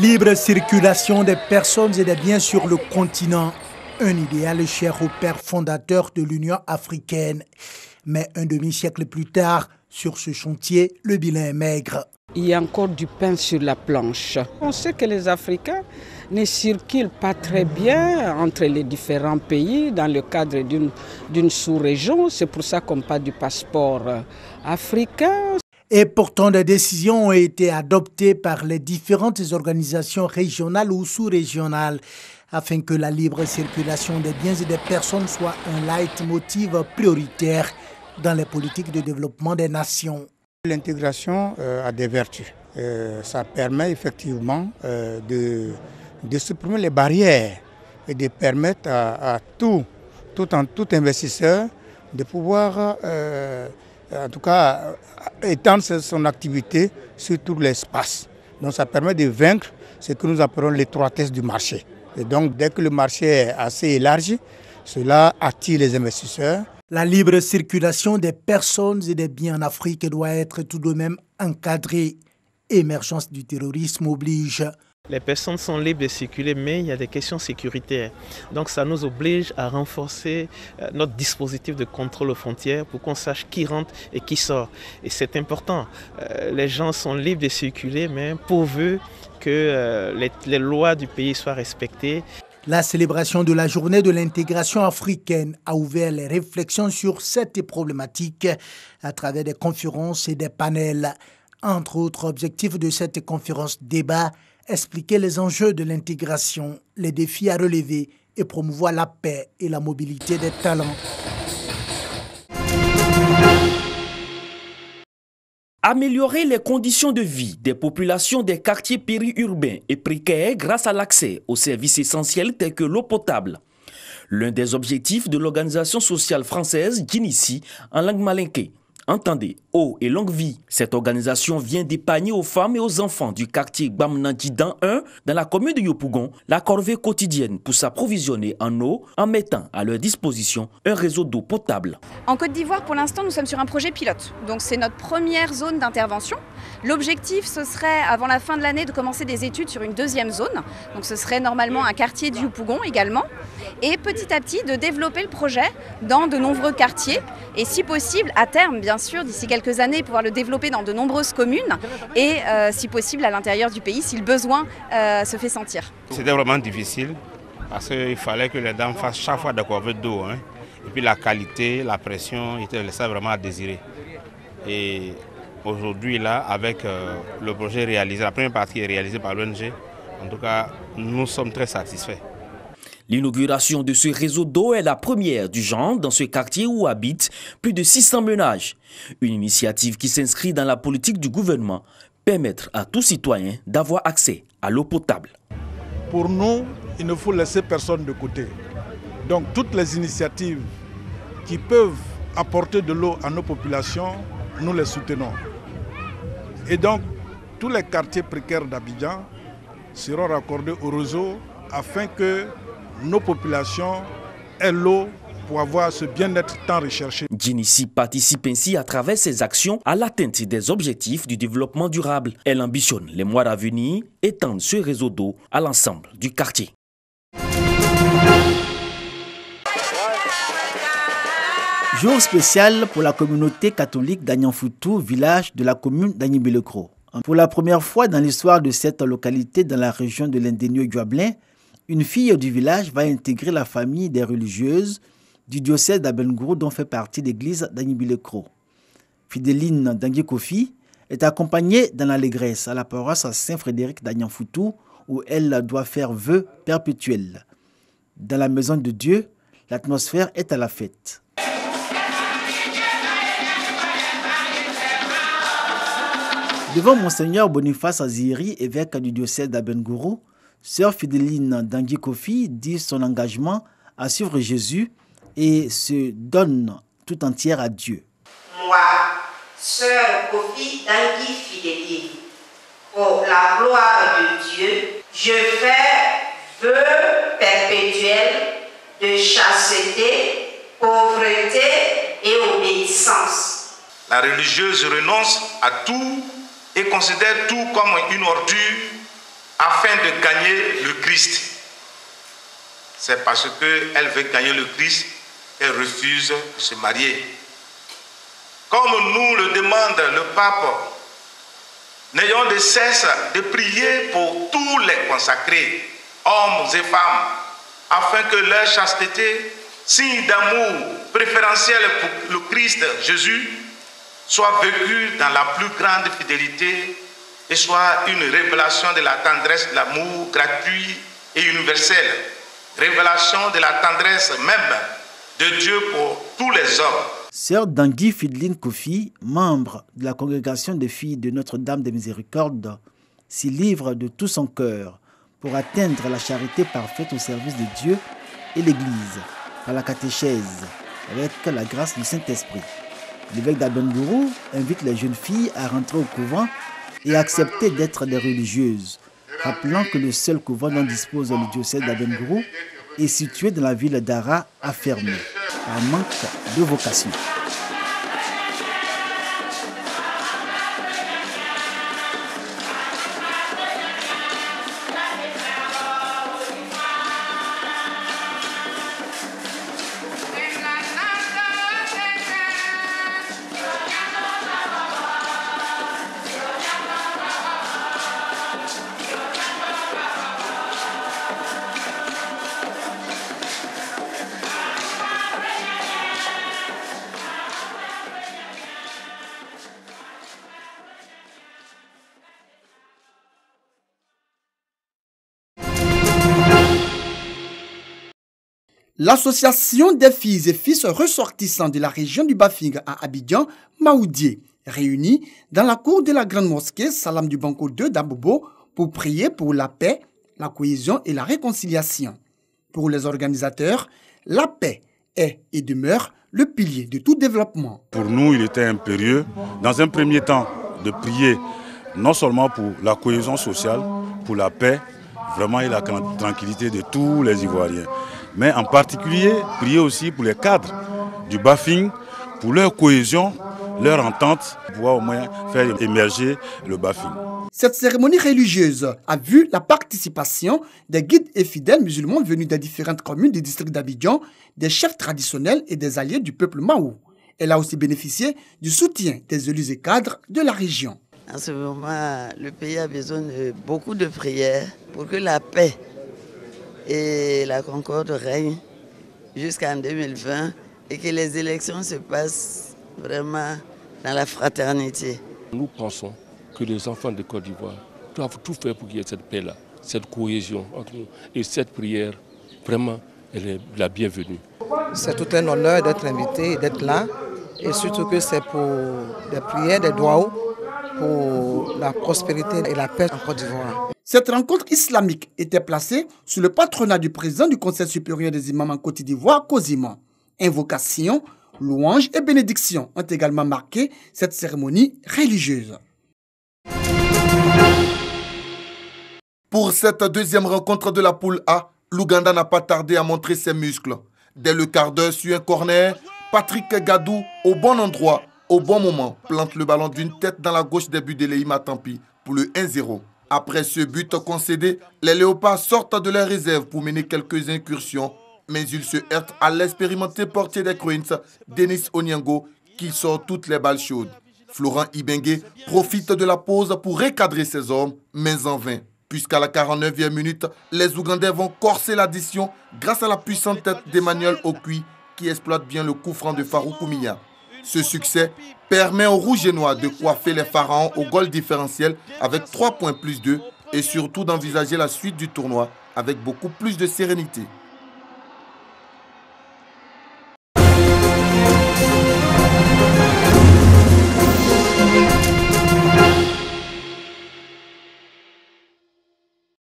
libre circulation des personnes et des biens sur le continent, un idéal cher au père fondateur de l'Union africaine. Mais un demi-siècle plus tard, sur ce chantier, le bilan est maigre. Il y a encore du pain sur la planche. On sait que les Africains ne circulent pas très bien entre les différents pays dans le cadre d'une sous-région. C'est pour ça qu'on parle du passeport africain. Et pourtant, des décisions ont été adoptées par les différentes organisations régionales ou sous-régionales afin que la libre circulation des biens et des personnes soit un leitmotiv prioritaire dans les politiques de développement des nations. L'intégration a des vertus. Ça permet effectivement de supprimer les barrières et de permettre à tout investisseur de pouvoir en tout cas étendre son activité sur tout l'espace. Donc ça permet de vaincre ce que nous appelons l'étroitesse du marché. Et donc dès que le marché est assez élargi, cela attire les investisseurs. La libre circulation des personnes et des biens en Afrique doit être tout de même encadrée. Émergence du terrorisme oblige. Les personnes sont libres de circuler, mais il y a des questions sécuritaires. Donc ça nous oblige à renforcer notre dispositif de contrôle aux frontières pour qu'on sache qui rentre et qui sort. Et c'est important. Les gens sont libres de circuler, mais pourvu que les lois du pays soient respectées. La célébration de la journée de l'intégration africaine a ouvert les réflexions sur cette problématique à travers des conférences et des panels. Entre autres objectifs de cette conférence débat, expliquer les enjeux de l'intégration, les défis à relever et promouvoir la paix et la mobilité des talents. Améliorer les conditions de vie des populations des quartiers périurbains et précaires grâce à l'accès aux services essentiels tels que l'eau potable. L'un des objectifs de l'organisation sociale française Djinnissi en langue malinké. Entendez, eau et longue vie. Cette organisation vient d'épargner aux femmes et aux enfants du quartier Bamnandidan 1 dans la commune de Yopougon la corvée quotidienne pour s'approvisionner en eau en mettant à leur disposition un réseau d'eau potable. En Côte d'Ivoire, pour l'instant, nous sommes sur un projet pilote. Donc c'est notre première zone d'intervention. L'objectif, ce serait, avant la fin de l'année, de commencer des études sur une deuxième zone. Donc ce serait normalement un quartier de Yopougon également. Et petit à petit, de développer le projet dans de nombreux quartiers. Et si possible, à terme, bien sûr, d'ici quelques années, pouvoir le développer dans de nombreuses communes et si possible à l'intérieur du pays, si le besoin se fait sentir. C'était vraiment difficile parce qu'il fallait que les dames fassent chaque fois des corvées d'eau. Et puis la qualité, la pression, ils laissaient vraiment à désirer. Et aujourd'hui, là, avec le projet réalisé, la première partie est réalisée par l'ONG, en tout cas, nous sommes très satisfaits. L'inauguration de ce réseau d'eau est la première du genre dans ce quartier où habitent plus de 600 ménages. Une initiative qui s'inscrit dans la politique du gouvernement, permettre à tout citoyen d'avoir accès à l'eau potable. Pour nous, il ne faut laisser personne de côté. Donc toutes les initiatives qui peuvent apporter de l'eau à nos populations, nous les soutenons. Et donc tous les quartiers précaires d'Abidjan seront raccordés au réseau afin que nos populations aient l'eau pour avoir ce bien-être tant recherché. Djinnissi participe ainsi à travers ses actions à l'atteinte des objectifs du développement durable. Elle ambitionne les mois à venir étendre ce réseau d'eau à l'ensemble du quartier. Jour spécial pour la communauté catholique d'Agnanfoutou, village de la commune d'Agnibilekro. Pour la première fois dans l'histoire de cette localité dans la région de l'Indénieux-Guablin, une fille du village va intégrer la famille des religieuses du diocèse d'Abengourou dont fait partie l'église d'Agnibilekro. Fidéline Dangui-Kofi est accompagnée dans l'allégresse à la paroisse Saint-Frédéric d'Agnanfoutou où elle doit faire vœu perpétuel. Dans la maison de Dieu, l'atmosphère est à la fête. Devant Monseigneur Boniface Aziri, évêque du diocèse d'Abengourou, Sœur Fidéline Dangui-Kofi dit son engagement à suivre Jésus et se donne tout entière à Dieu. Moi, Sœur Kofi Dangui Fidéline, pour la gloire de Dieu, je fais vœu perpétuel de chasteté, pauvreté et obéissance. La religieuse renonce à tout et considère tout comme une ordure afin de gagner le Christ. C'est parce qu'elle veut gagner le Christ qu'elle refuse de se marier. Comme nous le demande le pape, n'ayons de cesse de prier pour tous les consacrés, hommes et femmes, afin que leur chasteté, signe d'amour préférentiel pour le Christ Jésus, soit vécue dans la plus grande fidélité et soit une révélation de la tendresse de l'amour gratuit et universel, révélation de la tendresse même de Dieu pour tous les hommes. Sœur Dangui Fideline Kofi, membre de la congrégation des filles de Notre-Dame des Miséricordes, s'y livre de tout son cœur pour atteindre la charité parfaite au service de Dieu et l'Église, par la catéchèse, avec la grâce du Saint-Esprit. L'évêque d'Abengourou invite les jeunes filles à rentrer au couvent et à accepter d'être des religieuses, rappelant que le seul couvent dont dispose le diocèse d'Abengourou est situé dans la ville d'Ara, à fermer, par manque de vocation. L'association des filles et fils ressortissants de la région du Bafing à Abidjan, Maoudié, réunis dans la cour de la grande mosquée Salam du Banco 2 d'Abobo pour prier pour la paix, la cohésion et la réconciliation. Pour les organisateurs, la paix est et demeure le pilier de tout développement. Pour nous, il était impérieux, dans un premier temps, de prier non seulement pour la cohésion sociale, pour la paix, vraiment et la tranquillité de tous les Ivoiriens, mais en particulier prier aussi pour les cadres du Bafing, pour leur cohésion, leur entente, pour pouvoir au moins faire émerger le Bafing. Cette cérémonie religieuse a vu la participation des guides et fidèles musulmans venus des différentes communes du district d'Abidjan, des chefs traditionnels et des alliés du peuple Maou. Elle a aussi bénéficié du soutien des élus et cadres de la région. En ce moment, le pays a besoin de beaucoup de prières pour que la paix et la concorde règnent jusqu'en 2020 et que les élections se passent vraiment dans la fraternité. Nous pensons que les enfants de Côte d'Ivoire doivent tout faire pour qu'il y ait cette paix-là, cette cohésion entre nous. Et cette prière, vraiment, elle est la bienvenue. C'est tout un honneur d'être invité et d'être là. Et surtout que c'est pour des prières, des doigts pour la prospérité et la paix en Côte d'Ivoire. Cette rencontre islamique était placée sous le patronat du président du Conseil supérieur des imams en Côte d'Ivoire, Cosima. Invocation, louanges et bénédictions ont également marqué cette cérémonie religieuse. Pour cette deuxième rencontre de la poule A, l'Ouganda n'a pas tardé à montrer ses muscles. Dès le quart d'heure sur un corner, Patrick Gadou, au bon endroit, au bon moment, plante le ballon d'une tête dans la gauche des buts de Leïma Tampi pour le 1-0. Après ce but concédé, les Léopards sortent de leur réserve pour mener quelques incursions, mais ils se heurtent à l'expérimenté portier des Cruins, Denis Onyango, qui sort toutes les balles chaudes. Florent Ibengue profite de la pause pour recadrer ses hommes, mais en vain. Puisqu'à la 49e minute, les Ougandais vont corser l'addition grâce à la puissante tête d'Emmanuel Okui qui exploite bien le coup franc de Farouk Oumiya. Ce succès permet aux Rouges et Noirs de coiffer les Pharaons au goal différentiel avec 3 points plus 2 et surtout d'envisager la suite du tournoi avec beaucoup plus de sérénité.